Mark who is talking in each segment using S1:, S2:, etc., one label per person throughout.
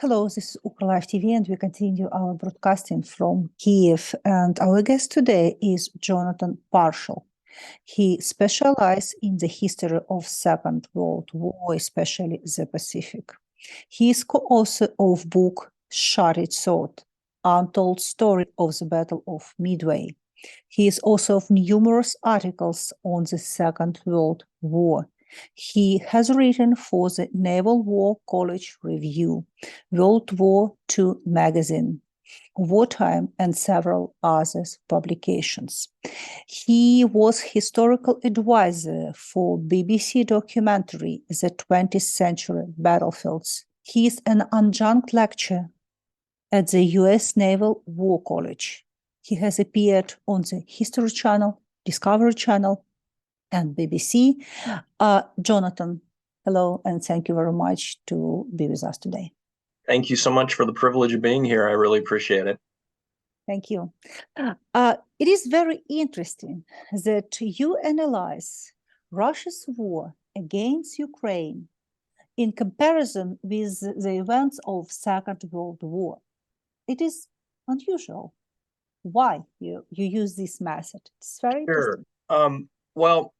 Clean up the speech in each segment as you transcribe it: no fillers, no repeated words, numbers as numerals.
S1: Hello, this is укрлайф TV, and we continue our broadcasting from Kiev. And our guest today is Jonathan Parshall. He specialized in the history of Second World War, especially the Pacific. He is co-author of book Shattered Sword, Untold Story of the Battle of Midway. He is author of numerous articles on the Second World War. He has written for the Naval War College Review, World War II magazine, Wartime, and several other publications. He was historical advisor for BBC documentary The 20th Century Battlefields. He is an adjunct lecturer at the U.S. Naval War College. He has appeared on the History Channel, Discovery Channel, and BBC. Jonathan, hello, and thank you very much to be with us today.
S2: Thank you so much for the privilege of being here. I really appreciate it.
S1: Thank you. It is very interesting that you analyze Russia's war against Ukraine in comparison with the events of Second World War. It is unusual. Why you use this method? It's very interesting.
S2: Well,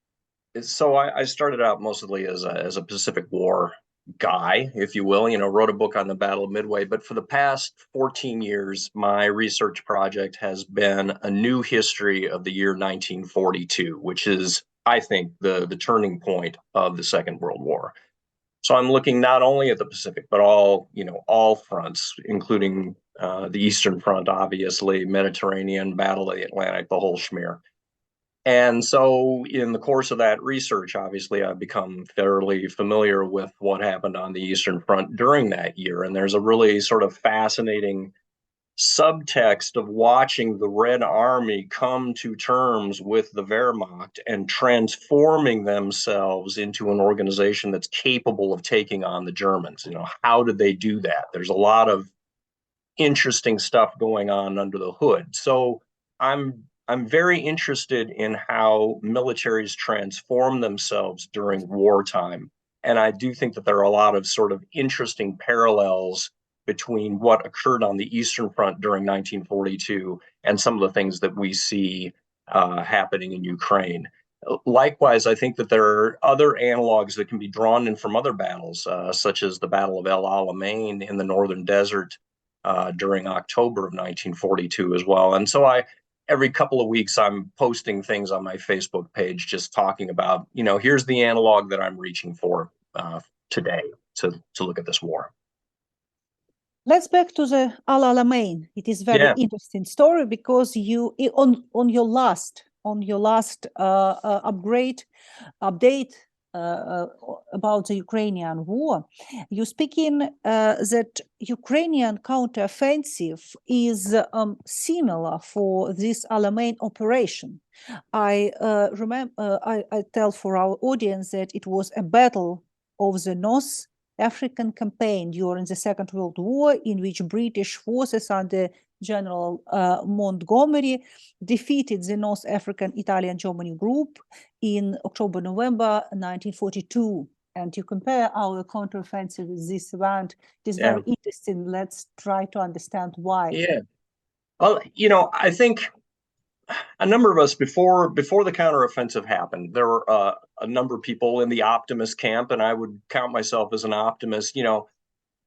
S2: so I started out mostly as a Pacific War guy, if you will, wrote a book on the Battle of Midway. But for the past 14 years, my research project has been a new history of the year 1942, which is, I think, the turning point of the Second World War. So I'm looking not only at the Pacific, but all fronts, including the Eastern Front, obviously, Mediterranean, Battle of the Atlantic, the whole schmear. And so in the course of that research, obviously, I've become fairly familiar with what happened on the Eastern Front during that year. And there's a really sort of fascinating subtext of watching the Red Army come to terms with the Wehrmacht and transforming themselves into an organization that's capable of taking on the Germans. How did they do that? There's a lot of interesting stuff going on under the hood. So I'm very interested in how militaries transform themselves during wartime. And I do think that there are a lot of sort of interesting parallels between what occurred on the Eastern Front during 1942 and some of the things that we see happening in Ukraine. Likewise, I think that there are other analogs that can be drawn in from other battles, such as the Battle of El Alamein in the Northern Desert during October of 1942 as well. And so every couple of weeks, I'm posting things on my Facebook page, just talking about, here's the analog that I'm reaching for today to look at this war.
S1: Let's back to the El Alamein. It is very interesting story because you on your last update about the Ukrainian war, you speak in that Ukrainian counteroffensive is similar for this Alamein operation. I remember I tell for our audience that it was a battle of the North African campaign during the Second World War, in which British forces under General Montgomery defeated the North African Italian-Germany group in October-November 1942. And you compare our counteroffensive with this event. It is very interesting. Let's try to understand why.
S2: Yeah. Well, I think a number of us before the counteroffensive happened, there were a number of people in the optimist camp, and I would count myself as an optimist.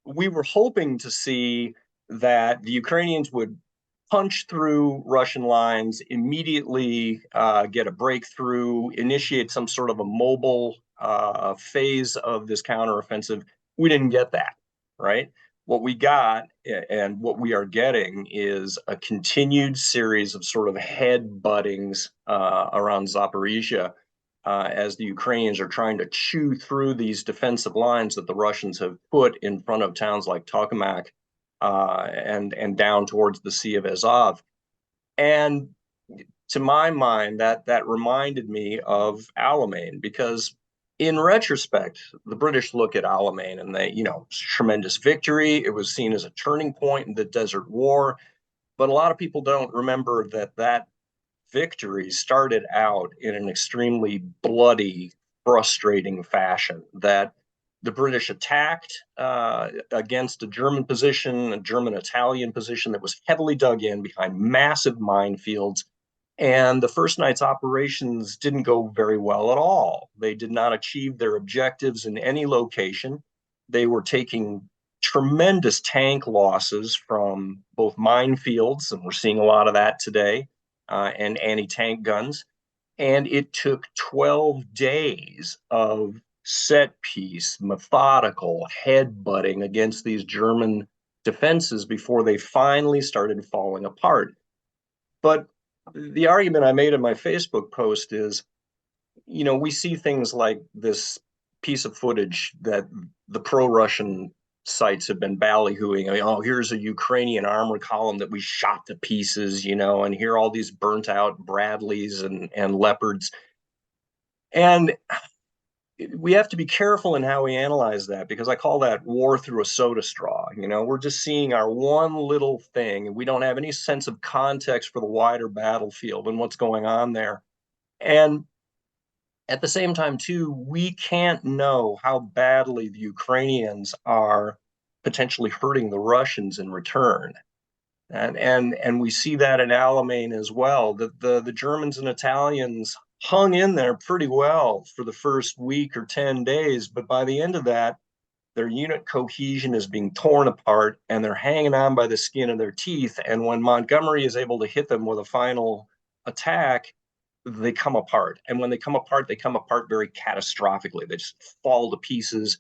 S2: We were hoping to see that the Ukrainians would punch through Russian lines, immediately get a breakthrough, initiate some sort of a mobile phase of this counteroffensive. We didn't get that, right? What we got and what we are getting is a continued series of sort of head-buttings around Zaporizhia as the Ukrainians are trying to chew through these defensive lines that the Russians have put in front of towns like Tokmak and down towards the Sea of Azov. And to my mind, that reminded me of Alamein, because in retrospect, the British look at Alamein and they, tremendous victory. It was seen as a turning point in the Desert War. But a lot of people don't remember that victory started out in an extremely bloody, frustrating fashion, that the British attacked against a German position, a German-Italian position that was heavily dug in behind massive minefields. And the first night's operations didn't go very well at all. They did not achieve their objectives in any location. They were taking tremendous tank losses from both minefields, and we're seeing a lot of that today, and anti-tank guns. And it took 12 days of set piece, methodical headbutting against these German defenses before they finally started falling apart. But the argument I made in my Facebook post is, we see things like this piece of footage that the pro-Russian sites have been ballyhooing. Oh, here's a Ukrainian armored column that we shot to pieces, and here are all these burnt out Bradleys and Leopards. And we have to be careful in how we analyze that, because I call that war through a soda straw. We're just seeing our one little thing, and we don't have any sense of context for the wider battlefield and what's going on there. And at the same time, too, we can't know how badly the Ukrainians are potentially hurting the Russians in return. And we see that in Alamein as well, that the Germans and Italians hung in there pretty well for the first week or 10 days. But by the end of that, their unit cohesion is being torn apart, and they're hanging on by the skin of their teeth. And when Montgomery is able to hit them with a final attack, they come apart. And when they come apart very catastrophically. They just fall to pieces.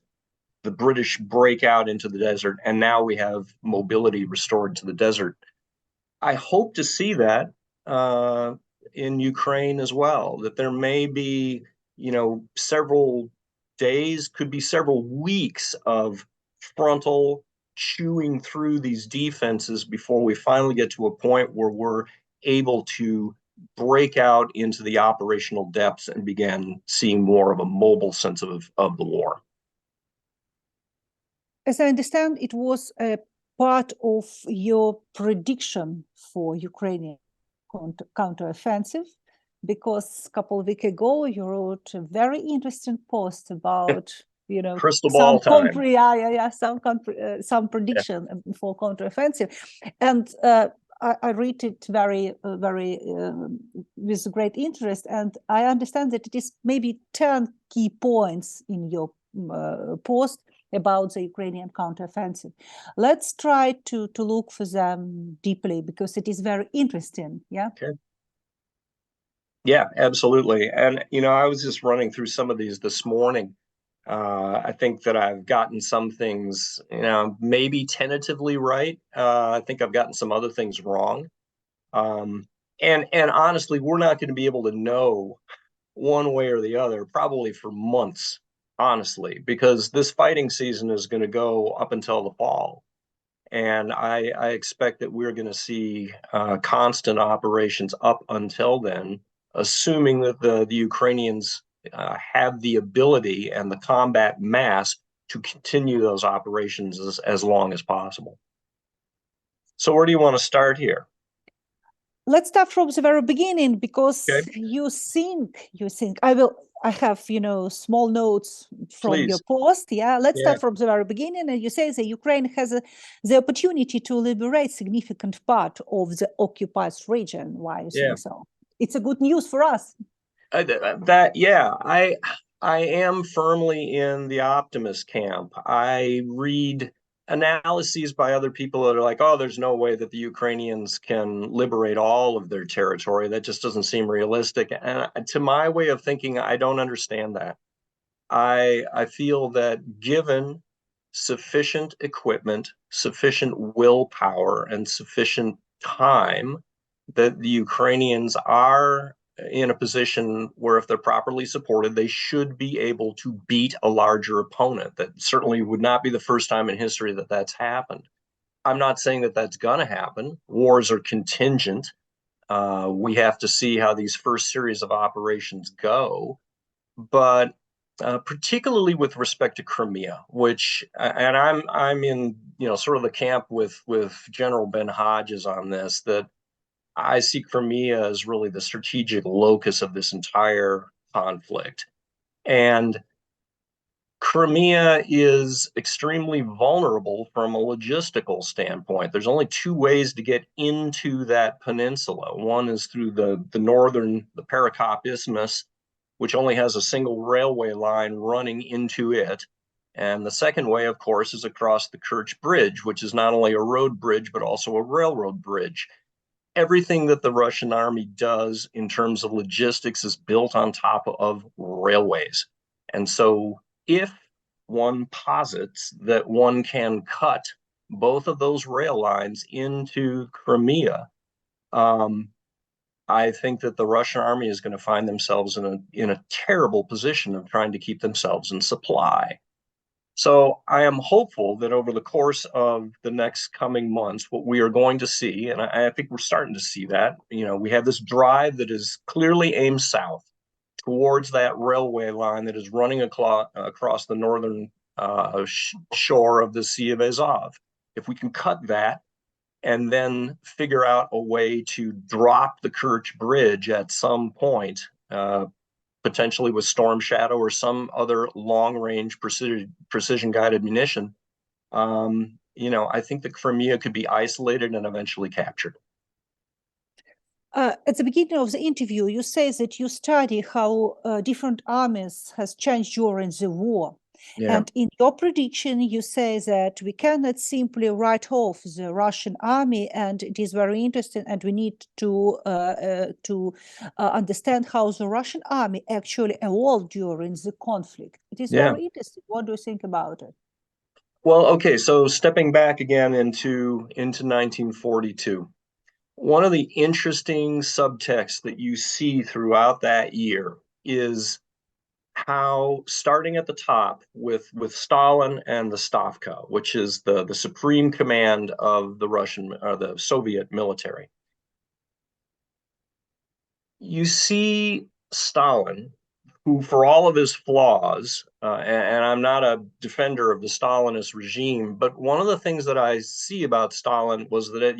S2: The British break out into the desert, and now we have mobility restored to the desert. I hope to see that in Ukraine as well, that there may be, several days, could be several weeks of frontal chewing through these defenses before we finally get to a point where we're able to break out into the operational depths and begin seeing more of a mobile sense of the war.
S1: As I understand, it was a part of your prediction for Ukrainian counteroffensive, because a couple of weeks ago you wrote a very interesting post about
S2: crystal ball time.
S1: Some prediction for counteroffensive, and I read it very with great interest, and I understand that it is maybe 10 key points in your post about the Ukrainian counteroffensive. Let's try to look for them deeply, because it is very interesting. Yeah.
S2: Okay. Yeah, absolutely. And I was just running through some of these this morning. I think that I've gotten some things, maybe tentatively right. I think I've gotten some other things wrong. And honestly, we're not going to be able to know one way or the other probably for months, honestly, because this fighting season is going to go up until the fall. And I expect that we're going to see constant operations up until then, assuming that the Ukrainians have the ability and the combat mass to continue those operations as long as possible. So where do you want to start here?
S1: Let's start from the very beginning, because you think I have small notes from your post. Let's start from the very beginning. And you say that Ukraine has the opportunity to liberate significant part of the occupied region. Why you think so? It's a good news for us. I am firmly in the optimist camp. I read analyses by other people that are like, oh, there's no way that the Ukrainians can liberate all of their territory. That just doesn't seem realistic. And to my way of thinking, I don't understand that. I feel that given sufficient equipment, sufficient willpower, and sufficient time, that the Ukrainians are in a position where, if they're properly supported, they should be able to beat a larger opponent. That certainly would not be the first time in history that that's happened. I'm not saying that that's going to happen. Wars are contingent. We have to see how these first series of operations go. But particularly with respect to Crimea, which, and I'm in sort of the camp with General Ben Hodges on this, that I see Crimea as really the strategic locus of this entire conflict. And
S2: Crimea is extremely vulnerable from a logistical standpoint. There's only two ways to get into that peninsula. One is through the Perekop Isthmus, which only has a single railway line running into it. And the second way, of course, is across the Kerch Bridge, which is not only a road bridge, but also a railroad bridge. Everything that the Russian army does in terms of logistics is built on top of railways. And so if one posits that one can cut both of those rail lines into Crimea, I think that the Russian army is going to find themselves in a terrible position of trying to keep themselves in supply. So I am hopeful that over the course of the next coming months, what we are going to see, and I think we're starting to see that, we have this drive that is clearly aimed south towards that railway line that is running across the northern shore of the Sea of Azov. If we can cut that and then figure out a way to drop the Kerch Bridge at some point, potentially with Storm Shadow or some other long-range precision-guided munition, I think that Crimea could be isolated and eventually captured.
S1: At the beginning of the interview, you say that you study how different armies has changed during the war.
S2: Yeah.
S1: And in your prediction, you say that we cannot simply write off the Russian army, and it is very interesting, and we need to understand how the Russian army actually evolved during the conflict. It is very interesting. What do you think about it?
S2: Well, okay, so stepping back again into 1942. One of the interesting subtexts that you see throughout that year is how, starting at the top with Stalin and the Stavka, which is the supreme command of the Soviet military, you see Stalin, who, for all of his flaws, and I'm not a defender of the Stalinist regime, but one of the things that I see about Stalin was that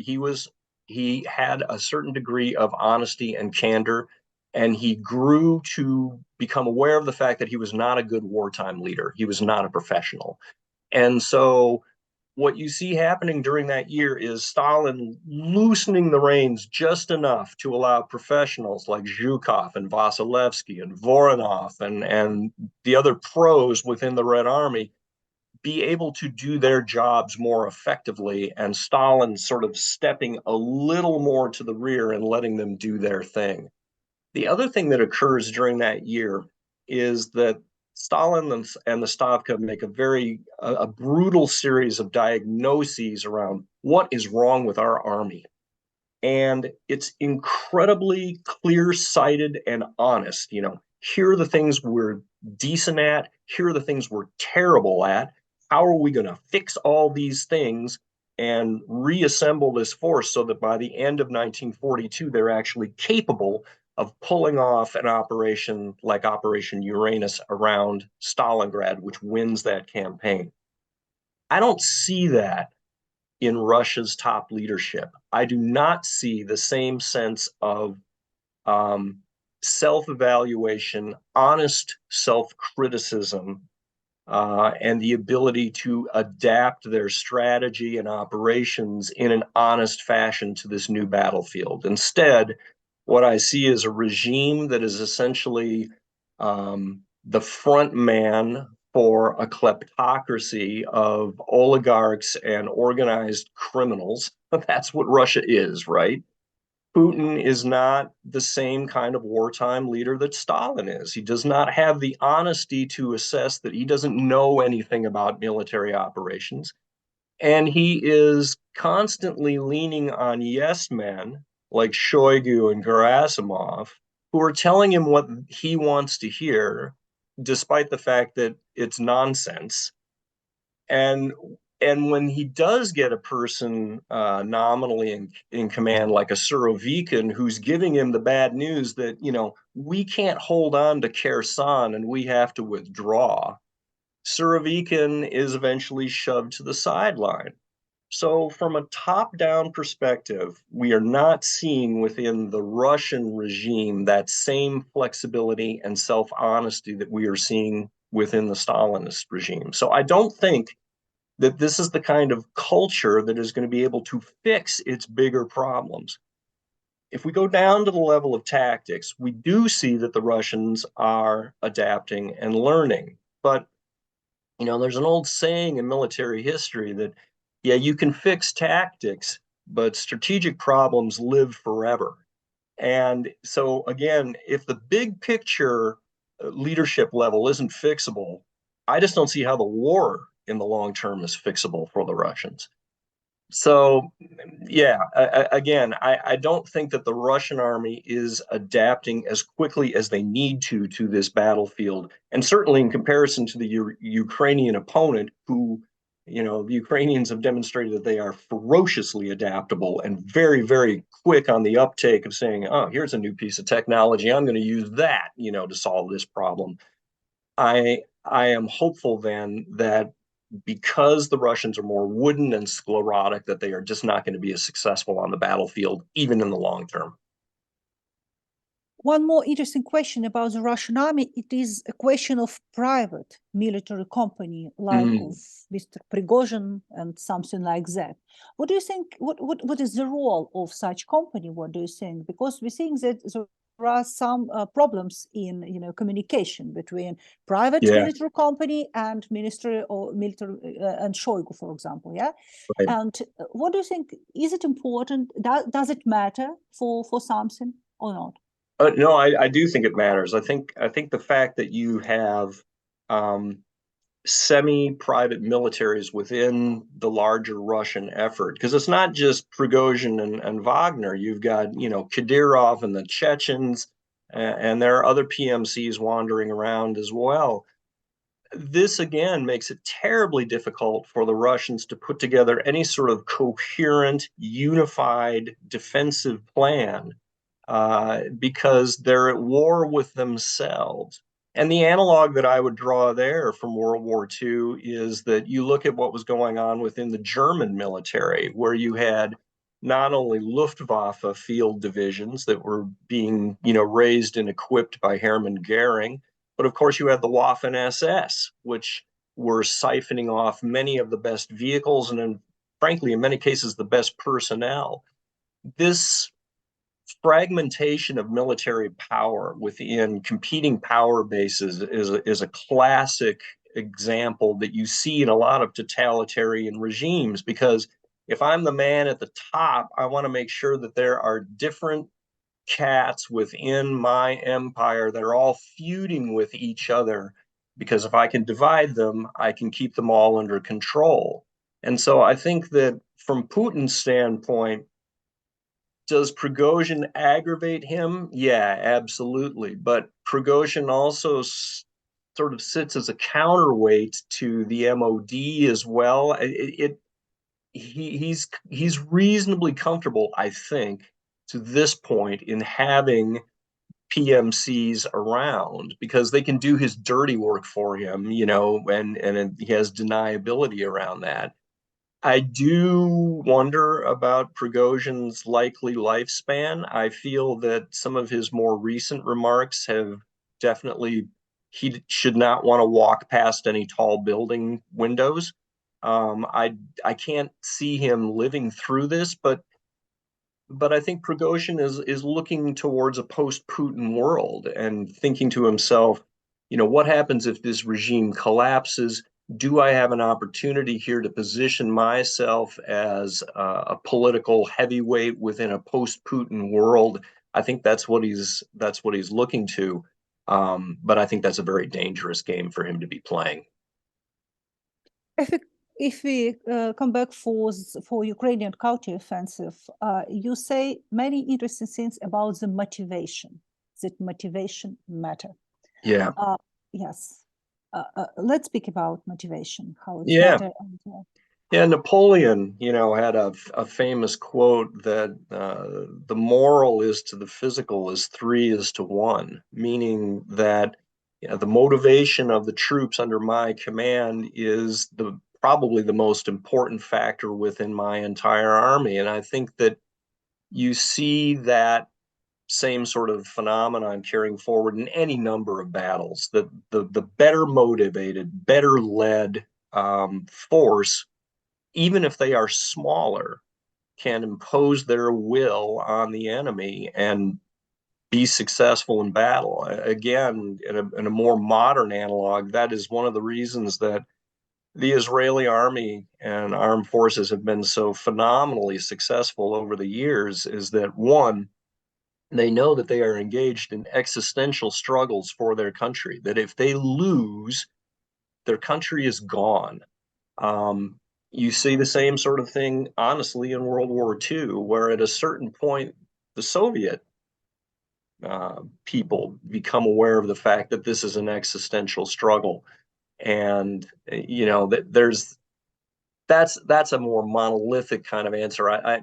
S2: he had a certain degree of honesty and candor, and he grew to become aware of the fact that he was not a good wartime leader. He was not a professional. And so what you see happening during that year is Stalin loosening the reins just enough to allow professionals like Zhukov and Vasilevsky and Voronov and the other pros within the Red Army be able to do their jobs more effectively, and Stalin sort of stepping a little more to the rear and letting them do their thing. The other thing that occurs during that year is that Stalin and the Stavka make a brutal series of diagnoses around what is wrong with our army. And it's incredibly clear-sighted and honest. Here are the things we're decent at. Here are the things we're terrible at. How are we going to fix all these things and reassemble this force so that by the end of 1942, they're actually capable of pulling off an operation like Operation Uranus around Stalingrad, which wins that campaign? I don't see that in Russia's top leadership. I do not see the same sense of self-evaluation, honest self-criticism, and the ability to adapt their strategy and operations in an honest fashion to this new battlefield. Instead, what I see is a regime that is essentially the front man for a kleptocracy of oligarchs and organized criminals. That's what Russia is, right? Putin is not the same kind of wartime leader that Stalin is. He does not have the honesty to assess that he doesn't know anything about military operations. And he is constantly leaning on yes men like Shoigu and Gerasimov, who are telling him what he wants to hear, despite the fact that it's nonsense. And when he does get a person nominally in command, like a Surovikin, who's giving him the bad news that, we can't hold on to Kherson and we have to withdraw, Surovikin is eventually shoved to the sideline. So from a top-down perspective, we are not seeing within the Russian regime that same flexibility and self-honesty that we are seeing within the Stalinist regime. So I don't think that this is the kind of culture that is going to be able to fix its bigger problems. If we go down to the level of tactics, we do see that the Russians are adapting and learning. But, there's an old saying in military history that, yeah, you can fix tactics, but strategic problems live forever. And so, again, if the big picture leadership level isn't fixable, I just don't see how the war in the long term is fixable for the Russians. So, yeah, again, I don't think that the Russian army is adapting as quickly as they need to this battlefield. And certainly in comparison to the Ukrainian opponent, who, the Ukrainians have demonstrated that they are ferociously adaptable and very, very quick on the uptake of saying, oh, here's a new piece of technology. I'm going to use that, to solve this problem. I am hopeful then that because the Russians are more wooden and sclerotic, that they are just not going to be as successful on the battlefield, even in the long term.
S1: One more interesting question about the Russian army. It is a question of private military company, like of Mr. Prigozhin and something like that. What do you think? What is the role of such company? What do you think? Because we think that there are some problems in communication between private military company and ministry or military and Shoigu, for example. Yeah.
S2: Right.
S1: And what do you think? Is it important? Does it matter for something or not?
S2: No, I do think it matters. I think the fact that you have semi-private militaries within the larger Russian effort, because it's not just Prigozhin and Wagner. You've got Kadyrov and the Chechens, and there are other PMCs wandering around as well. This again makes it terribly difficult for the Russians to put together any sort of coherent, unified defensive plan. Because they're at war with themselves. And the analog that I would draw there from World War II is that you look at what was going on within the German military, where you had not only Luftwaffe field divisions that were being, raised and equipped by Hermann Goering, but of course you had the Waffen SS, which were siphoning off many of the best vehicles and, frankly, in many cases, the best personnel. This fragmentation of military power within competing power bases is a classic example that you see in a lot of totalitarian regimes, because if I'm the man at the top, I want to make sure that there are different cats within my empire that are all feuding with each other, because if I can divide them, I can keep them all under control. And so I think that from Putin's standpoint, does Prigozhin aggravate him? Yeah, absolutely. But Prigozhin also sort of sits as a counterweight to the MOD as well. He's reasonably comfortable, I think, to this point in having PMCs around, because they can do his dirty work for him, and he has deniability around that. I do wonder about Prigozhin's likely lifespan. I feel that some of his more recent remarks have definitely, he should not want to walk past any tall building windows. I can't see him living through this, but I think Prigozhin is looking towards a post-Putin world and thinking to himself, what happens if this regime collapses? Do I have an opportunity here to position myself as a political heavyweight within a post-Putin world? I think that's what he's looking to. But I think that's a very dangerous game for him to be playing.
S1: If we come back for Ukrainian counteroffensive, you say many interesting things about the motivation. That motivation matter.
S2: Yeah.
S1: Yes. Let's speak about motivation. How it's
S2: matter.
S1: Yeah,
S2: Napoleon, had a famous quote that the moral is to the physical as 3 is to 1, meaning that the motivation of the troops under my command is probably the most important factor within my entire army. And I think that you see that same sort of phenomenon carrying forward in any number of battles. The better motivated, better led force, even if they are smaller, can impose their will on the enemy and be successful in battle. Again, in a more modern analog, that is one of the reasons that the Israeli army and armed forces have been so phenomenally successful over the years, is that one, they know that they are engaged in existential struggles for their country, that if they lose, their country is gone. You see the same sort of thing, honestly, in World War II, where at a certain point, the Soviet people become aware of the fact that this is an existential struggle. And, you know, that's a more monolithic kind of answer.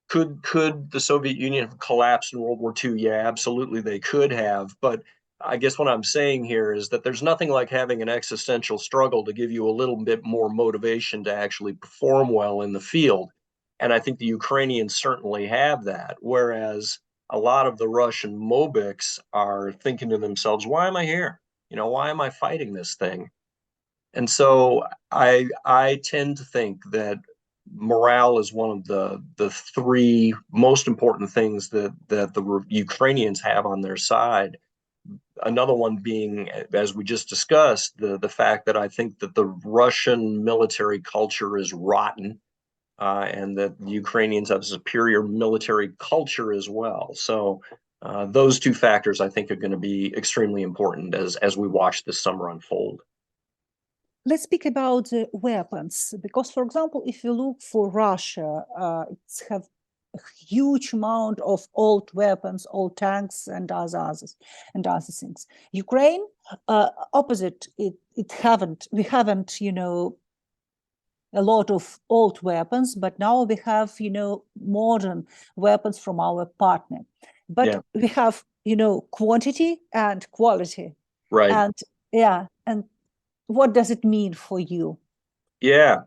S2: Could the Soviet Union have collapsed in World War II? Yeah, absolutely, they could have. But I guess what I'm saying here is that there's nothing like having an existential struggle to give you a little bit more motivation to actually perform well in the field. And I think the Ukrainians certainly have that. Whereas a lot of the Russian Mobiks are thinking to themselves, why am I here? You know, why am I fighting this thing? And so I tend to think that morale is one of the three most important things that the Ukrainians have on their side. Another one being, as we just discussed, the fact that I think that the Russian military culture is rotten, and that the Ukrainians have a superior military culture as well. So those two factors, I think, are going to be extremely important as we watch this summer unfold.
S1: Let's speak about the weapons, because, for example, if you look for Russia, it's have a huge amount of old weapons, old tanks, and other things. Ukraine, opposite, we haven't, a lot of old weapons, but now we have, modern weapons from our partner. But
S2: Yeah.
S1: we have, quantity and quality.
S2: Right.
S1: And yeah, and what does it mean for you?
S2: Yeah.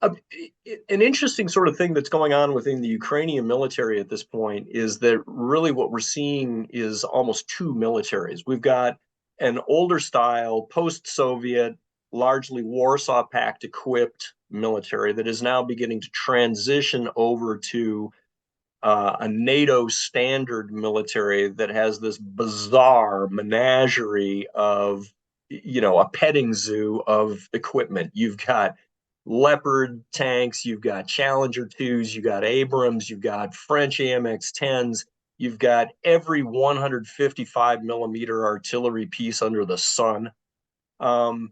S2: An interesting sort of thing that's going on within the Ukrainian military at this point is that really what we're seeing is almost two militaries. We've got an older style, post-Soviet, largely Warsaw Pact equipped military that is now beginning to transition over to a NATO standard military that has this bizarre menagerie of, a petting zoo of equipment. You've got Leopard tanks, you've got Challenger 2s, you've got Abrams, you've got French AMX 10s, you've got every 155 millimeter artillery piece under the sun. And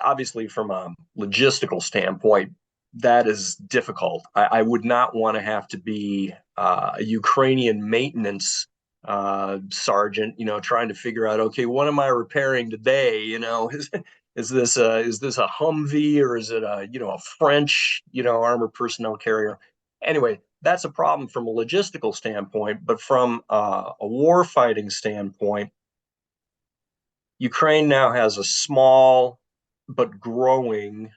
S2: obviously from a logistical standpoint, that is difficult. I would not want to have to be a Ukrainian maintenance sergeant, trying to figure out, okay, what am I repairing today? Is this a Humvee, or is it a French armored personnel carrier? Anyway, that's a problem from a logistical standpoint, but from a war fighting standpoint, Ukraine now has a small but growing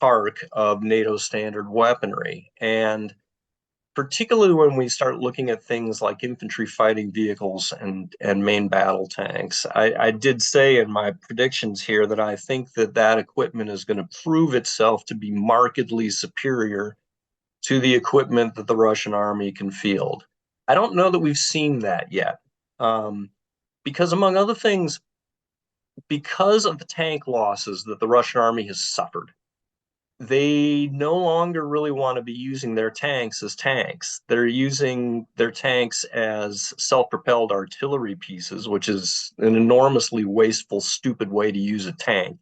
S2: park of NATO standard weaponry. And particularly when we start looking at things like infantry fighting vehicles and main battle tanks, I did say in my predictions here that I think that equipment is going to prove itself to be markedly superior to the equipment that the Russian army can field. I don't know that we've seen that yet, because among other things, because of the tank losses that the Russian army has suffered, they no longer really want to be using their tanks as tanks. They're using their tanks as self-propelled artillery pieces, which is an enormously wasteful, stupid way to use a tank.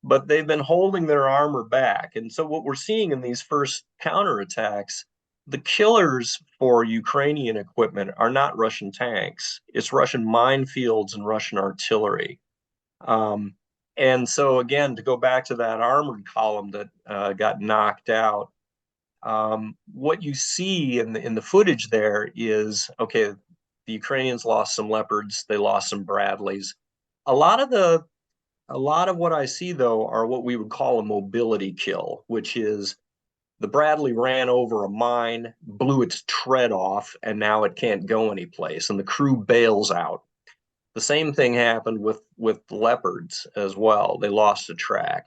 S2: But they've been holding their armor back. And so what we're seeing in these first counterattacks, the killers for Ukrainian equipment are not Russian tanks. It's Russian minefields and Russian artillery. And so again, to go back to that armored column that got knocked out, what you see in the footage there is, okay, the Ukrainians lost some Leopards, they lost some Bradleys. A lot of what I see though are what we would call a mobility kill, which is The Bradley ran over a mine, blew its tread off, and now it can't go anyplace, and the crew bails out. The same thing happened with Leopards as well. They lost a track.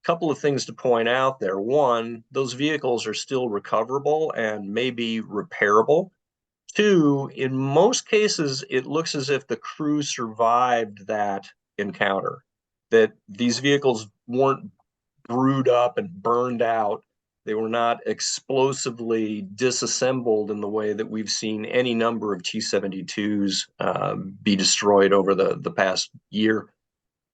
S2: A couple of things to point out there. One, those vehicles are still recoverable and maybe repairable. Two, in most cases, it looks as if the crew survived that encounter, that these vehicles weren't brewed up and burned out. They were not explosively disassembled in the way that we've seen any number of T-72s be destroyed over the past year.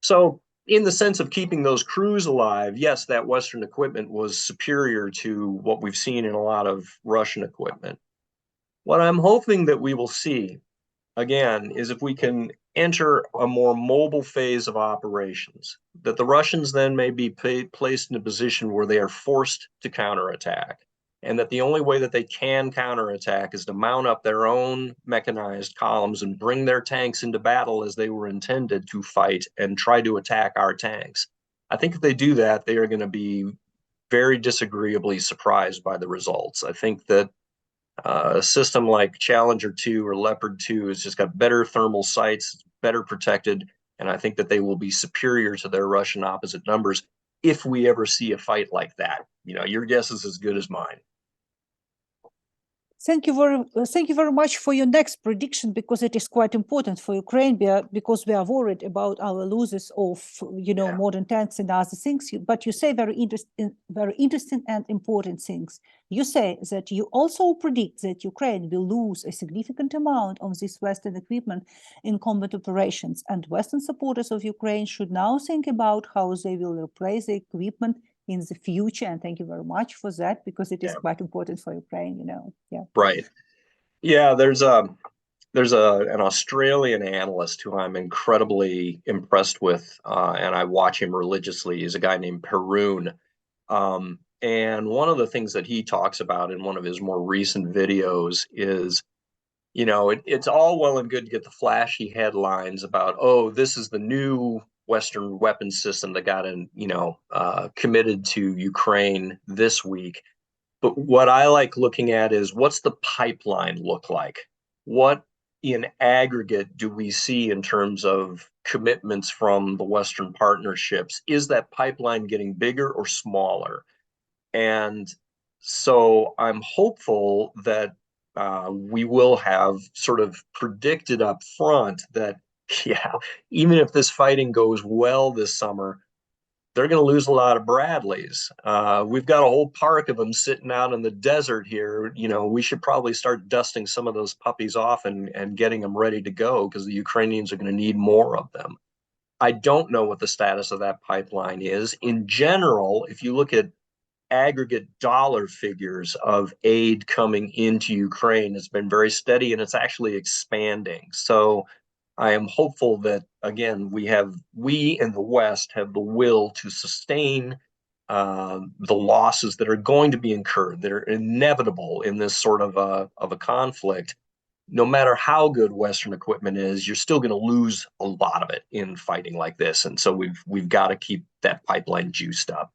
S2: So in the sense of keeping those crews alive, yes, that Western equipment was superior to what we've seen in a lot of Russian equipment. What I'm hoping that we will see, again, is if we can enter a more mobile phase of operations, that the Russians then may be placed in a position where they are forced to counterattack, and that the only way that they can counterattack is to mount up their own mechanized columns and bring their tanks into battle as they were intended to fight and try to attack our tanks. I think if they do that, they are going to be very disagreeably surprised by the results. I think that a system like Challenger 2 or Leopard 2 has just got better thermal sights, better protected, and I think that they will be superior to their Russian opposite numbers if we ever see a fight like that. You know, your guess is as good as mine.
S1: Thank you very much for your next prediction, because it is quite important for Ukraine, because we are worried about our losses of, modern tanks and other things. But you say very interesting and important things. You say that you also predict that Ukraine will lose a significant amount of this Western equipment in combat operations, and Western supporters of Ukraine should now think about how they will replace the equipment in the future. And thank you very much for that, because it is quite important for Ukraine, Yeah.
S2: Right. Yeah, there's an Australian analyst who I'm incredibly impressed with, and I watch him religiously. He's a guy named Perun. And one of the things that he talks about in one of his more recent videos is, it's all well and good to get the flashy headlines about, oh, this is the new Western weapon system that got committed to Ukraine this week. But what I like looking at is, what's the pipeline look like? What in aggregate do we see in terms of commitments from the Western partnerships? Is that pipeline getting bigger or smaller? And so I'm hopeful that we will have sort of predicted up front that, even if this fighting goes well this summer, they're going to lose a lot of Bradleys. We've got a whole park of them sitting out in the desert here. We should probably start dusting some of those puppies off and getting them ready to go, because the Ukrainians are going to need more of them. I don't know what the status of that pipeline is. In general, if you look at aggregate dollar figures of aid coming into Ukraine, it's been very steady, and it's actually expanding. So I am hopeful that, again, we in the West have the will to sustain the losses that are going to be incurred, that are inevitable in this sort of a conflict. No matter how good Western equipment is, you're still going to lose a lot of it in fighting like this, and so we've got to keep that pipeline juiced up.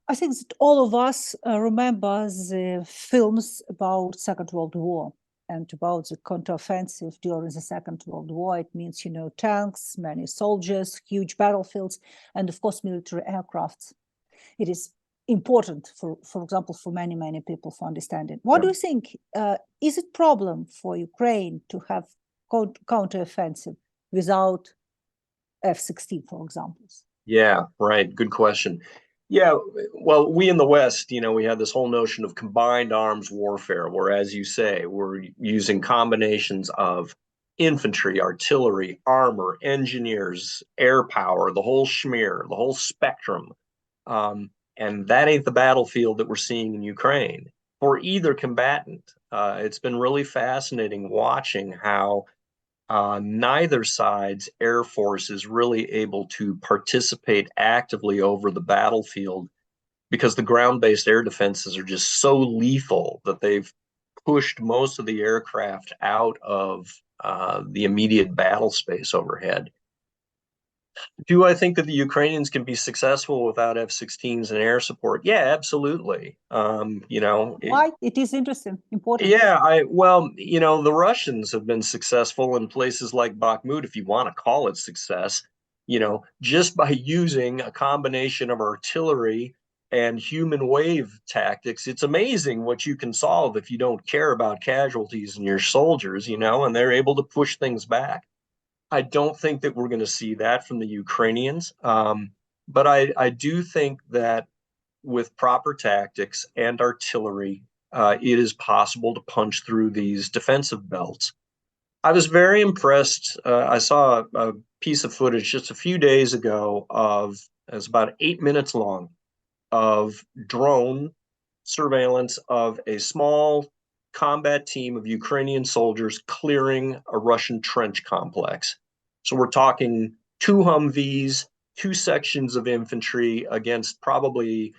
S1: I think that all of us remember the films about Second World War and about the counteroffensive during the Second World War. It means, tanks, many soldiers, huge battlefields, and of course, military aircrafts. It is important, for example, for many, many people for understanding. What do you think? Is it a problem for Ukraine to have counteroffensive without F-16, for example?
S2: Yeah, right. Good question. Yeah, well, we in the West, we have this whole notion of combined arms warfare, where, as you say, we're using combinations of infantry, artillery, armor, engineers, air power, the whole schmear, the whole spectrum. And that ain't the battlefield that we're seeing in Ukraine for either combatant. It's been really fascinating watching how neither side's air force is really able to participate actively over the battlefield, because the ground-based air defenses are just so lethal that they've pushed most of the aircraft out of the immediate battle space overhead. Do I think that the Ukrainians can be successful without F-16s and air support? Yeah, absolutely.
S1: Why? It is interesting, important.
S2: Yeah, the Russians have been successful in places like Bakhmut, if you want to call it success, just by using a combination of artillery and human wave tactics. It's amazing what you can solve if you don't care about casualties in your soldiers, and they're able to push things back. I don't think that we're going to see that from the Ukrainians. But I do think that with proper tactics and artillery, it is possible to punch through these defensive belts. I was very impressed. I saw a piece of footage just a few days ago it was about 8 minutes long, of drone surveillance of a small combat team of Ukrainian soldiers clearing a Russian trench complex. So we're talking two Humvees, two sections of infantry against probably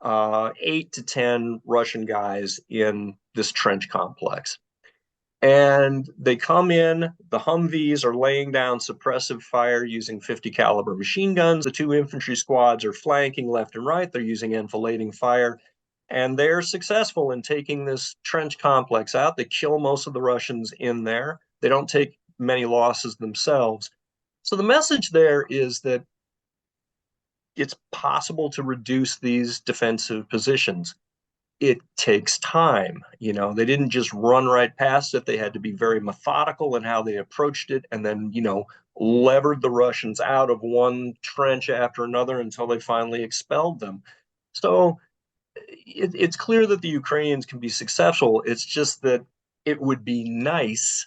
S2: 8 to 10 Russian guys in this trench complex. And they come in, the Humvees are laying down suppressive fire using 50 caliber machine guns. The two infantry squads are flanking left and right. They're using enfilading fire. And they're successful in taking this trench complex out. They kill most of the Russians in there. They don't take many losses themselves. So the message there is that it's possible to reduce these defensive positions. It takes time. They didn't just run right past it. They had to be very methodical in how they approached it, and then, levered the Russians out of one trench after another until they finally expelled them. So it's clear that the Ukrainians can be successful. It's just that it would be nice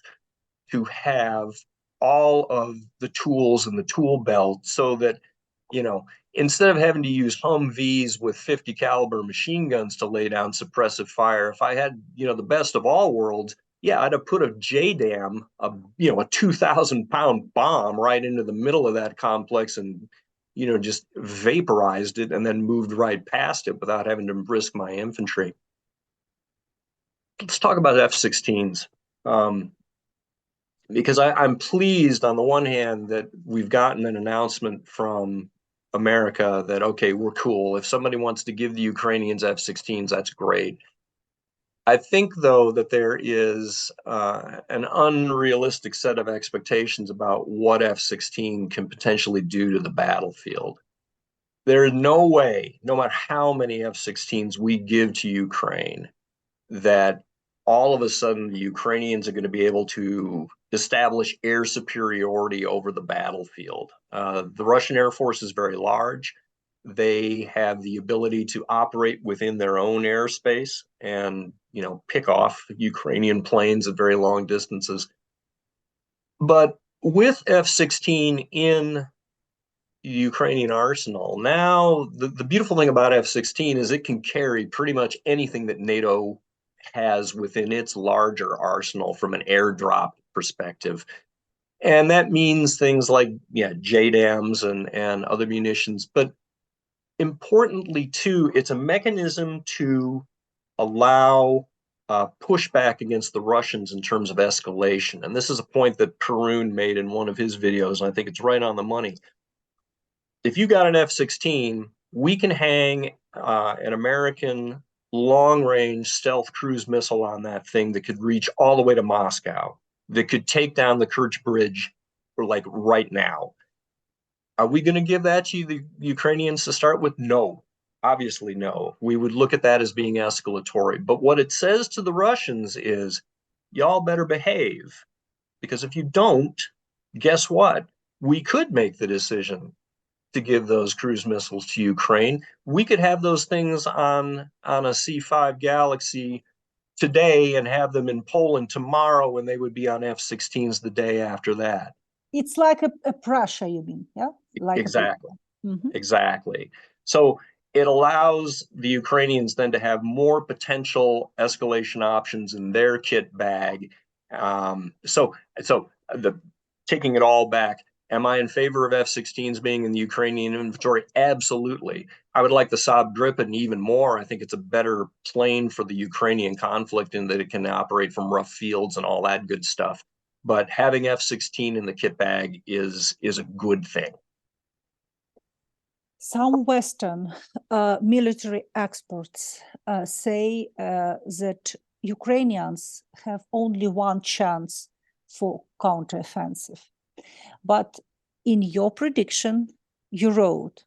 S2: to have all of the tools in the tool belt so that, instead of having to use Humvees with 50 caliber machine guns to lay down suppressive fire, if I had, the best of all worlds, yeah, I'd have put a JDAM, a 2,000-pound bomb right into the middle of that complex and, just vaporized it and then moved right past it without having to risk my infantry. Let's talk about F-16s. Because I'm pleased on the one hand that we've gotten an announcement from America that, okay, we're cool. If somebody wants to give the Ukrainians F-16s, that's great. I think, though, that there is an unrealistic set of expectations about what F-16 can potentially do to the battlefield. There is no way, no matter how many F-16s we give to Ukraine, that all of a sudden the Ukrainians are going to be able to establish air superiority over the battlefield. The Russian Air Force is very large. They have the ability to operate within their own airspace and, pick off Ukrainian planes at very long distances. But with F-16 in Ukrainian arsenal, now the beautiful thing about F-16 is it can carry pretty much anything that NATO has within its larger arsenal from an airdrop perspective. And that means things like, JDAMs and other munitions. But importantly, too, it's a mechanism to allow pushback against the Russians in terms of escalation. And this is a point that Perun made in one of his videos, and I think it's right on the money. If you got an F-16, we can hang an American long-range stealth cruise missile on that thing that could reach all the way to Moscow, that could take down the Kerch Bridge for like right now. Are we going to give that to the Ukrainians to start with? No, obviously no. We would look at that as being escalatory. But what it says to the Russians is, y'all better behave, because if you don't, guess what? We could make the decision to give those cruise missiles to Ukraine. We could have those things on a C-5 Galaxy today and have them in Poland tomorrow, and they would be on F-16s the day after that.
S1: It's like a Prussia, you mean, yeah? Like
S2: exactly. Exactly. So it allows the Ukrainians then to have more potential escalation options in their kit bag. Taking it all back, am I in favor of F-16s being in the Ukrainian inventory? Absolutely. I would like the Saab Gripen even more. I think it's a better plane for the Ukrainian conflict in that it can operate from rough fields and all that good stuff. But having F-16 in the kit bag is a good thing.
S1: Some Western military experts say that Ukrainians have only one chance for counteroffensive. But in your prediction, you wrote,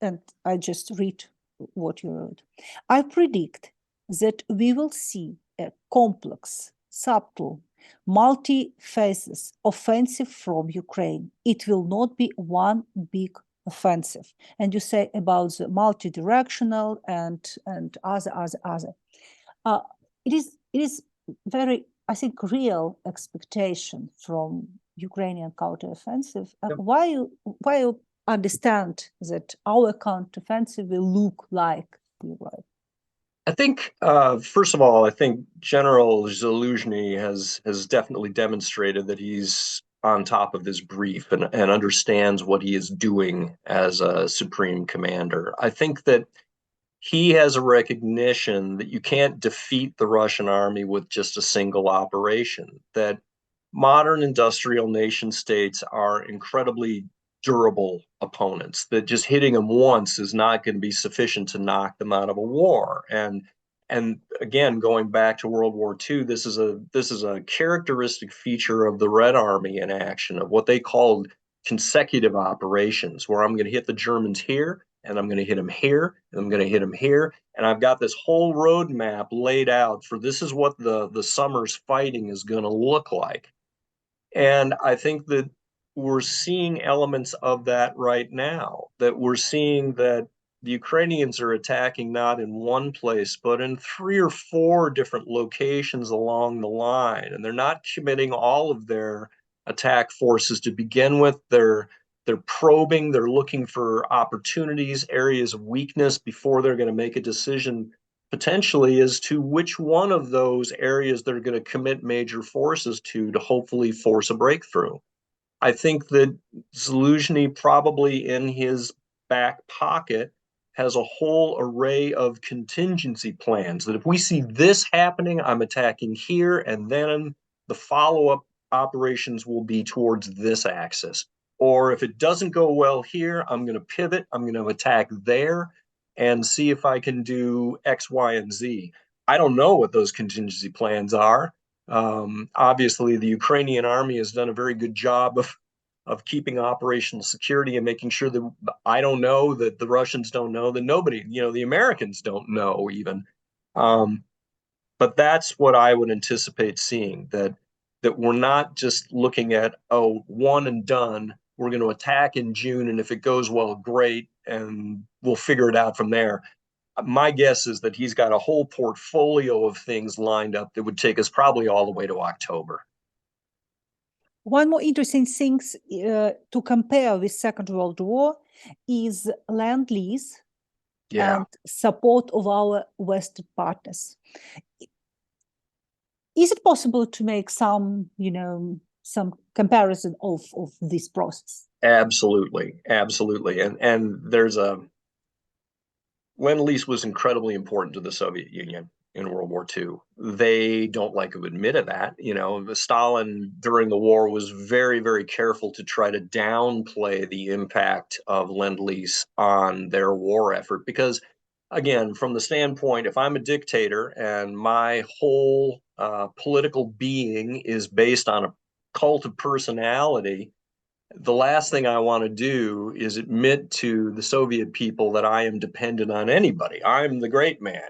S1: and I just read what you wrote, I predict that we will see a complex, subtle, multi-phases offensive from Ukraine. It will not be one big offensive. And you say about the multi-directional and other. It is very, I think, real expectation from Ukrainian counteroffensive.
S2: Yep.
S1: Why you understand that our counteroffensive will look like the right?
S2: I think, first of all, I think General Zaluzhny has definitely demonstrated that he's on top of his brief and understands what he is doing as a supreme commander. I think that he has a recognition that you can't defeat the Russian army with just a single operation, that modern industrial nation states are incredibly durable opponents, that just hitting them once is not going to be sufficient to knock them out of a war. And again, going back to World War II, this is a characteristic feature of the Red Army in action, of what they called consecutive operations, where I'm going to hit the Germans here, and I'm going to hit them here, and I'm going to hit them here, and I've got this whole roadmap laid out for this is what the summer's fighting is going to look like. And I think that we're seeing elements of that right now, that we're seeing that the Ukrainians are attacking not in one place, but in 3 or 4 different locations along the line. And they're not committing all of their attack forces to begin with. They're probing, they're looking for opportunities, areas of weakness before they're going to make a decision potentially as to which one of those areas they're going to commit major forces to hopefully force a breakthrough. I think that Zaluzhny probably in his back pocket has a whole array of contingency plans that if we see this happening, I'm attacking here, and then the follow-up operations will be towards this axis. Or if it doesn't go well here, I'm going to pivot, I'm going to attack there and see if I can do X, Y, and Z. I don't know what those contingency plans are. Obviously, the Ukrainian army has done a very good job of keeping operational security and making sure that I don't know, that the Russians don't know, that nobody, the Americans don't know even. But that's what I would anticipate seeing, that we're not just looking at, one and done. We're going to attack in June, and if it goes well, great, and we'll figure it out from there. My guess is that he's got a whole portfolio of things lined up that would take us probably all the way to October.
S1: One more interesting thing to compare with Second World War is Lend-Lease and support of our Western partners. Is it possible to make some comparison of this process?
S2: Absolutely. And there's Lend-Lease was incredibly important to the Soviet Union in World War II. They don't like to admit of that. Stalin during the war was very, very careful to try to downplay the impact of Lend-Lease on their war effort. Because, again, from the standpoint, if I'm a dictator and my whole political being is based on a cult of personality, the last thing I want to do is admit to the Soviet people that I am dependent on anybody. I'm the great man,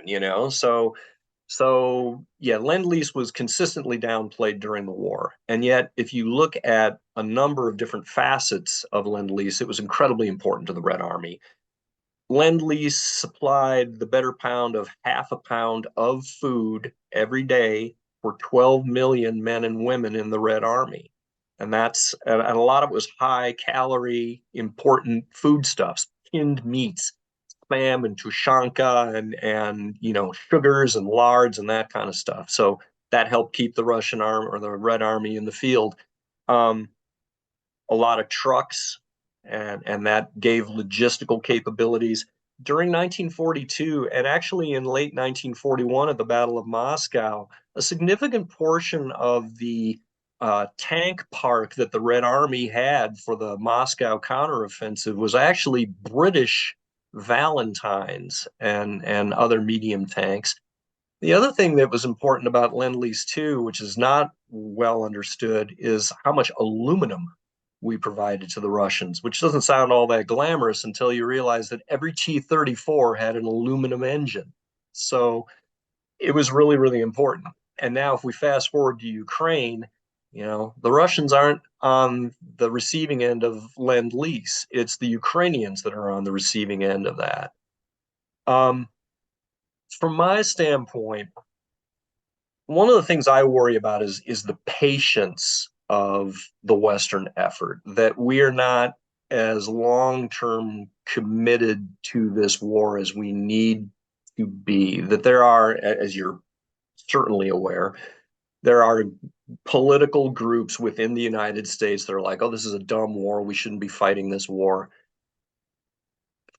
S2: So yeah, Lend-Lease was consistently downplayed during the war. And yet, if you look at a number of different facets of Lend-Lease, it was incredibly important to the Red Army. Lend-Lease supplied the better pound of half a pound of food every day for 12 million men and women in the Red Army. And a lot of it was high calorie, important foodstuffs, tinned meats, spam and tushanka and sugars and lards and that kind of stuff. So that helped keep the Russian army or the Red Army in the field. A lot of trucks, and that gave logistical capabilities. During 1942, and actually in late 1941 at the Battle of Moscow, a significant portion of the tank park that the Red Army had for the Moscow counteroffensive was actually British Valentines and other medium tanks. The other thing that was important about Lend-Lease 2, which is not well understood, is how much aluminum we provided to the Russians, which doesn't sound all that glamorous until you realize that every T-34 had an aluminum engine. So it was really, really important. And now if we fast forward to Ukraine, the Russians aren't on the receiving end of Lend-Lease. It's the Ukrainians that are on the receiving end of that. From my standpoint, one of the things I worry about is the patience of the Western effort, that we are not as long-term committed to this war as we need to be, that there are, as you're certainly aware, there are political groups within the United States that are like, oh, this is a dumb war, we shouldn't be fighting this war.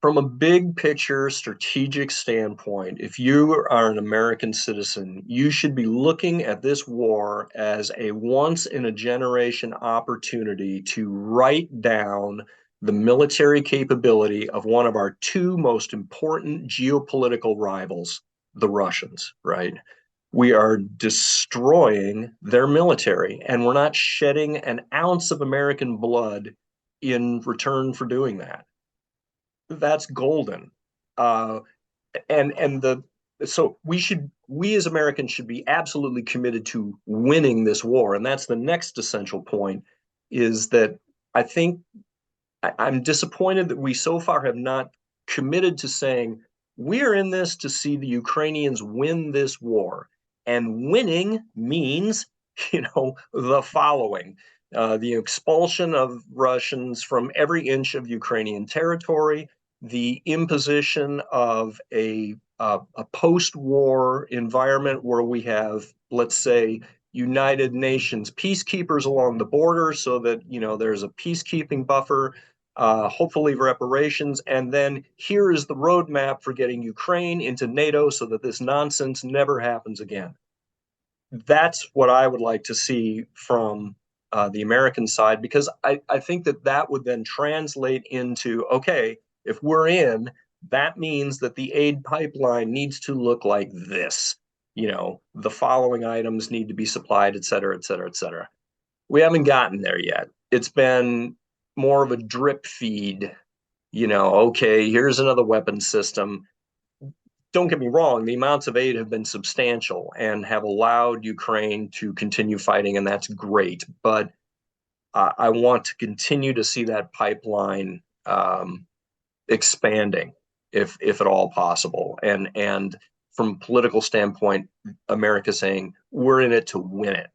S2: From a big picture strategic standpoint, if you are an American citizen, you should be looking at this war as a once in a generation opportunity to write down the military capability of one of our two most important geopolitical rivals, the Russians, right? We are destroying their military, and we're not shedding an ounce of American blood in return for doing that. That's golden. So we as Americans should be absolutely committed to winning this war. And that's the next essential point, is that I think I'm disappointed that we so far have not committed to saying we're in this to see the Ukrainians win this war. And winning means, the following. The expulsion of Russians from every inch of Ukrainian territory, the imposition of a post-war environment where we have, let's say, United Nations peacekeepers along the border so that, there's a peacekeeping buffer, hopefully reparations, and then here is the roadmap for getting Ukraine into NATO so that this nonsense never happens again. That's what I would like to see from the American side, because I think that would then translate into, okay, if we're in, that means that the aid pipeline needs to look like this. The following items need to be supplied, et cetera, et cetera, et cetera. We haven't gotten there yet. It's been more of a drip feed, okay, here's another weapon system. Don't get me wrong, the amounts of aid have been substantial and have allowed Ukraine to continue fighting, and that's great. But I want to continue to see that pipeline expanding, if at all possible. And from a political standpoint, America saying we're in it to win it.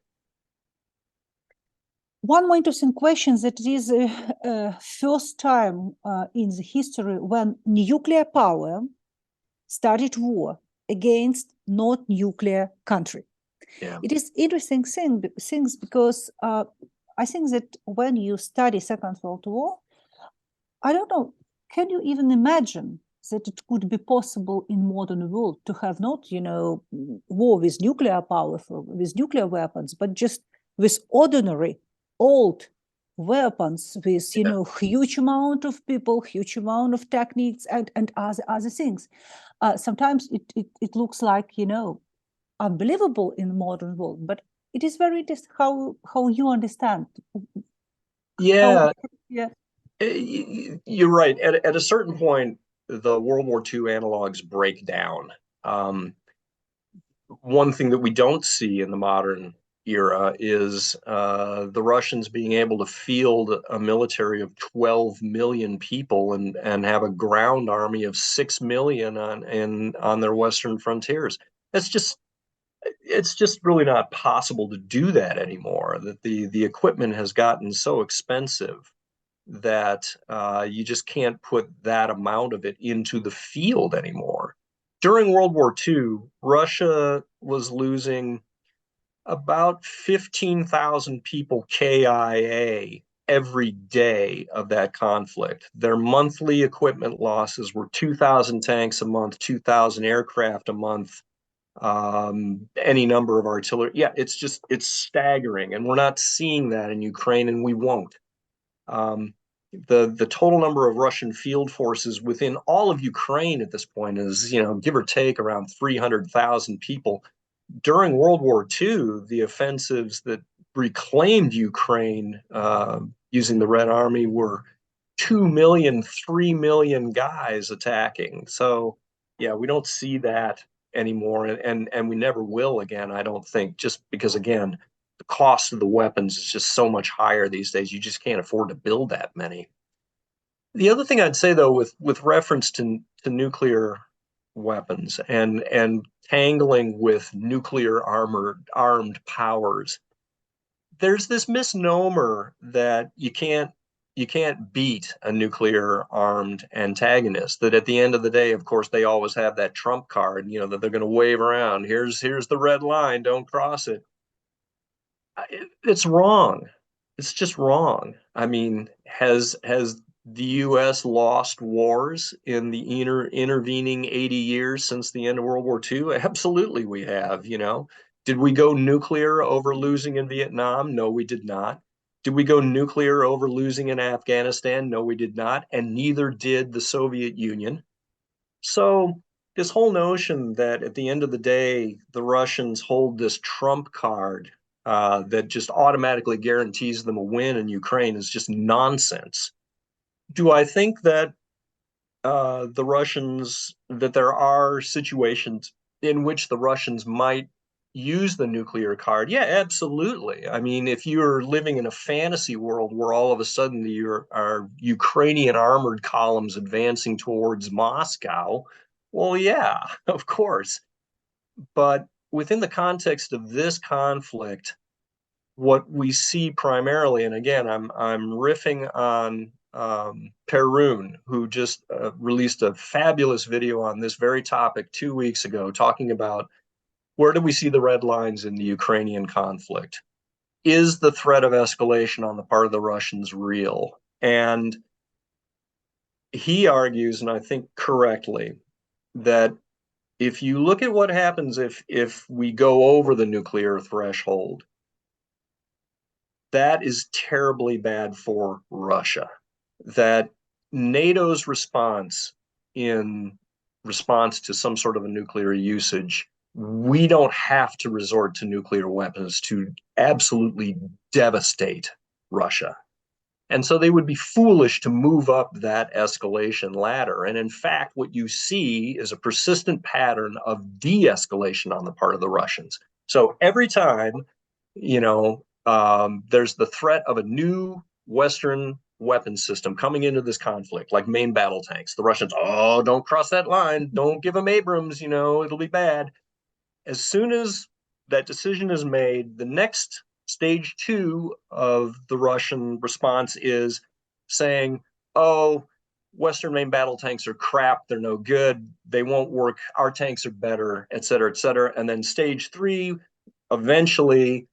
S1: One more interesting question, that it is first time in the history when nuclear power started war against not nuclear country.
S2: Yeah.
S1: It is interesting things because I think that when you study Second World War, I don't know, can you even imagine that it could be possible in modern world to have not, war with nuclear power, with nuclear weapons, but just with ordinary old weapons with, huge amount of people, huge amount of techniques and other things. Sometimes it looks like, unbelievable in the modern world, but it is very interesting how you understand.
S2: Yeah.
S1: Yeah.
S2: You're right. At a certain point, the World War II analogs break down. One thing that we don't see in the modern era is the Russians being able to field a military of 12 million people and have a ground army of 6 million on their western frontiers. It's just really not possible to do that anymore. That the equipment has gotten so expensive that you just can't put that amount of it into the field anymore. During World War II, Russia was losing about 15,000 people KIA every day of that conflict. Their monthly equipment losses were 2,000 tanks a month, 2,000 aircraft a month. any number of artillery. Yeah, it's staggering, and we're not seeing that in Ukraine, and we won't. The total number of Russian field forces within all of Ukraine at this point is, give or take around 300,000 people. During World War II, the offensives that reclaimed Ukraine using the Red Army were 2 million, 3 million guys attacking. So, yeah, we don't see that anymore, and we never will again, I don't think, just because, again, the cost of the weapons is just so much higher these days. You just can't afford to build that many. The other thing I'd say, though, with reference to nuclear weapons and tangling with nuclear armed powers, there's this misnomer that you can't beat a nuclear armed antagonist, that at the end of the day, of course, they always have that trump card, that they're going to wave around. Here's the red line, don't cross it. It's wrong. It's just wrong. I mean, has the US lost wars in the intervening 80 years since the end of World War II? Absolutely, we have. Did we go nuclear over losing in Vietnam? No, we did not. Did we go nuclear over losing in Afghanistan? No, we did not. And neither did the Soviet Union. So this whole notion that at the end of the day, the Russians hold this trump card that just automatically guarantees them a win in Ukraine is just nonsense. Do I think that that there are situations in which the Russians might use the nuclear card? Yeah, absolutely. I mean, if you're living in a fantasy world where all of a sudden there are Ukrainian armored columns advancing towards Moscow, well, yeah, of course. But within the context of this conflict, what we see primarily, and again, I'm riffing on Perun, who just released a fabulous video on this very topic 2 weeks ago, talking about where do we see the red lines in the Ukrainian conflict? Is the threat of escalation on the part of the Russians real? And he argues, and I think correctly, that if you look at what happens if we go over the nuclear threshold, that is terribly bad for Russia. That NATO's response in response to some sort of a nuclear usage, we don't have to resort to nuclear weapons to absolutely devastate Russia. And so they would be foolish to move up that escalation ladder. And in fact, what you see is a persistent pattern of de-escalation on the part of the Russians. So every time, there's the threat of a new Western weapon system coming into this conflict, like main battle tanks. The Russians, oh, don't cross that line. Don't give them Abrams, it'll be bad. As soon as that decision is made, the next stage 2 of the Russian response is saying, oh, Western main battle tanks are crap. They're no good. They won't work. Our tanks are better, et cetera, et cetera. And then stage 3, eventually,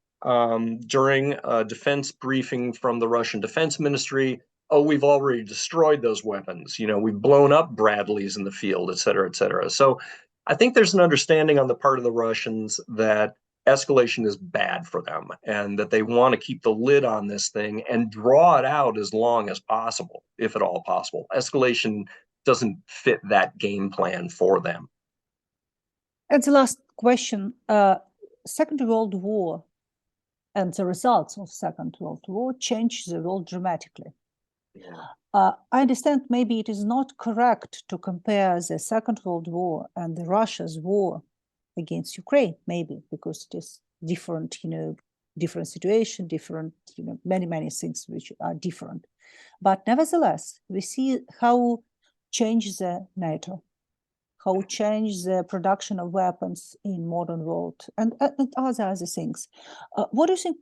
S2: during a defense briefing from the Russian Defense Ministry, oh, we've already destroyed those weapons. We've blown up Bradleys in the field, et cetera, et cetera. So I think there's an understanding on the part of the Russians that escalation is bad for them and that they want to keep the lid on this thing and draw it out as long as possible, if at all possible. Escalation doesn't fit that game plan for them.
S1: And the last question, Second World War and the results of Second World War changed the world dramatically. I understand maybe it is not correct to compare the Second World War and the Russia's war against Ukraine, maybe, because it is different, different situation, different, many things which are different. But nevertheless, we see how changed the NATO, how changed the production of weapons in modern world, and other things. What do you think?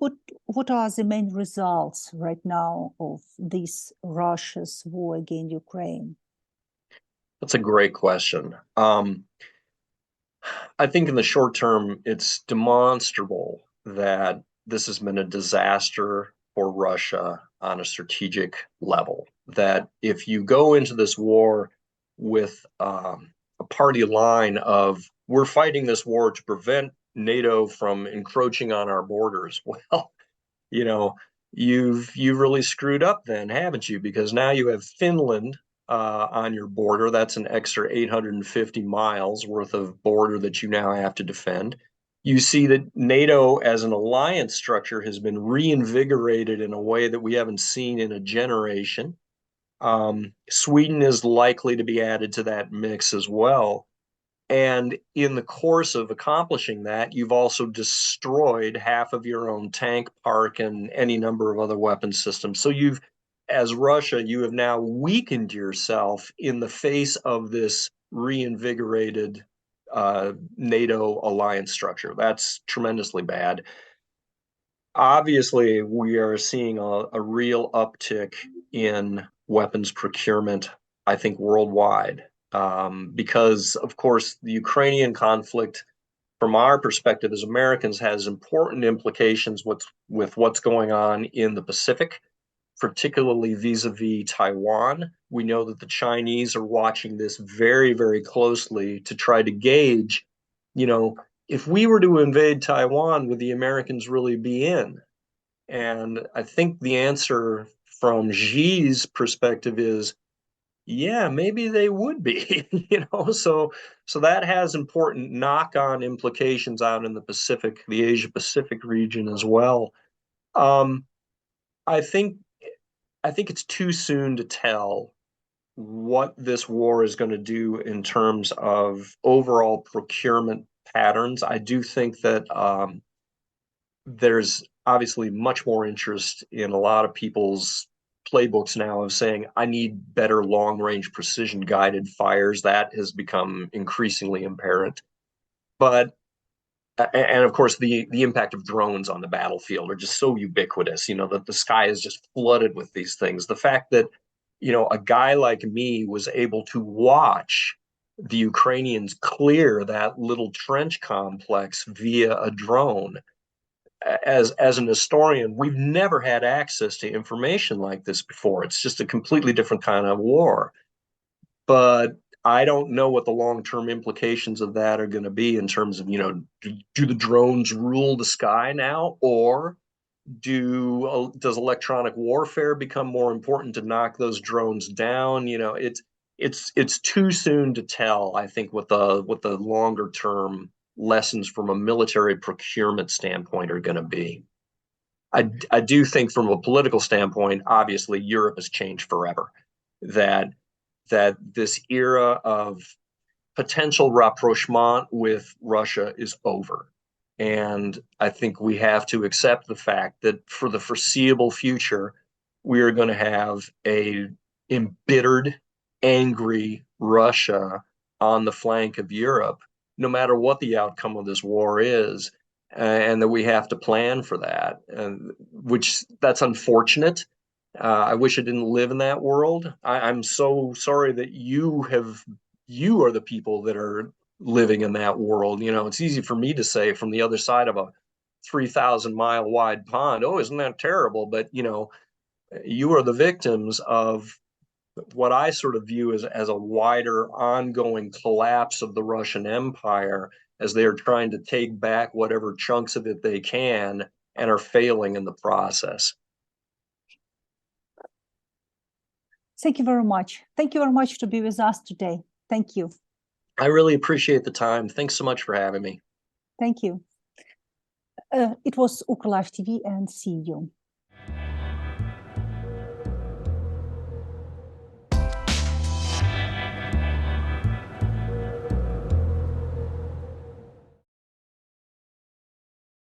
S1: What are the main results right now of this Russia's war against Ukraine?
S2: That's a great question. I think in the short term, it's demonstrable that this has been a disaster for Russia on a strategic level. That if you go into this war with a party line of we're fighting this war to prevent NATO from encroaching on our borders. Well, you've really screwed up then, haven't you? Because now you have Finland on your border. That's an extra 850 miles worth of border that you now have to defend. You see that NATO as an alliance structure has been reinvigorated in a way that we haven't seen in a generation. Sweden is likely to be added to that mix as well. And in the course of accomplishing that, you've also destroyed half of your own tank park and any number of other weapon systems. So as Russia, you have now weakened yourself in the face of this reinvigorated NATO alliance structure. That's tremendously bad. Obviously, we are seeing a real uptick in weapons procurement, I think, worldwide. Because, of course, the Ukrainian conflict, from our perspective as Americans, has important implications with what's going on in the Pacific, particularly vis-a-vis Taiwan. We know that the Chinese are watching this very, very closely to try to gauge, if we were to invade Taiwan, would the Americans really be in? And I think the answer from Xi's perspective is, yeah, maybe they would be, so that has important knock-on implications out in the Pacific, the Asia Pacific region as well. I think it's too soon to tell what this war is going to do in terms of overall procurement patterns. I do think that there's obviously much more interest in a lot of people's playbooks now of saying, I need better long-range precision guided fires. That has become increasingly apparent. But and of course, the impact of drones on the battlefield are just so ubiquitous, that the sky is just flooded with these things. The fact that, a guy like me was able to watch the Ukrainians clear that little trench complex via a drone, as an historian, we've never had access to information like this before. It's just a completely different kind of war. But I don't know what the long-term implications of that are going to be in terms of, do the drones rule the sky now, or does electronic warfare become more important to knock those drones down? It's too soon to tell, I think, what the longer term lessons from a military procurement standpoint are going to be. I do think from a political standpoint, obviously Europe has changed forever. That this era of potential rapprochement with Russia is over. And I think we have to accept the fact that for the foreseeable future, we are going to have a embittered, angry Russia on the flank of Europe, no matter what the outcome of this war is, and that we have to plan for that, which that's unfortunate. I wish I didn't live in that world. I'm so sorry that you are the people that are living in that world. It's easy for me to say from the other side of a 3,000-mile wide pond, oh, isn't that terrible? But, you are the victims of what I sort of view as a wider ongoing collapse of the Russian Empire as they are trying to take back whatever chunks of it they can and are failing in the process.
S1: Thank you very much. Thank you very much to be with us today. Thank you.
S2: I really appreciate the time. Thanks so much for having me.
S1: Thank you. It was укрлайф TV, and see you.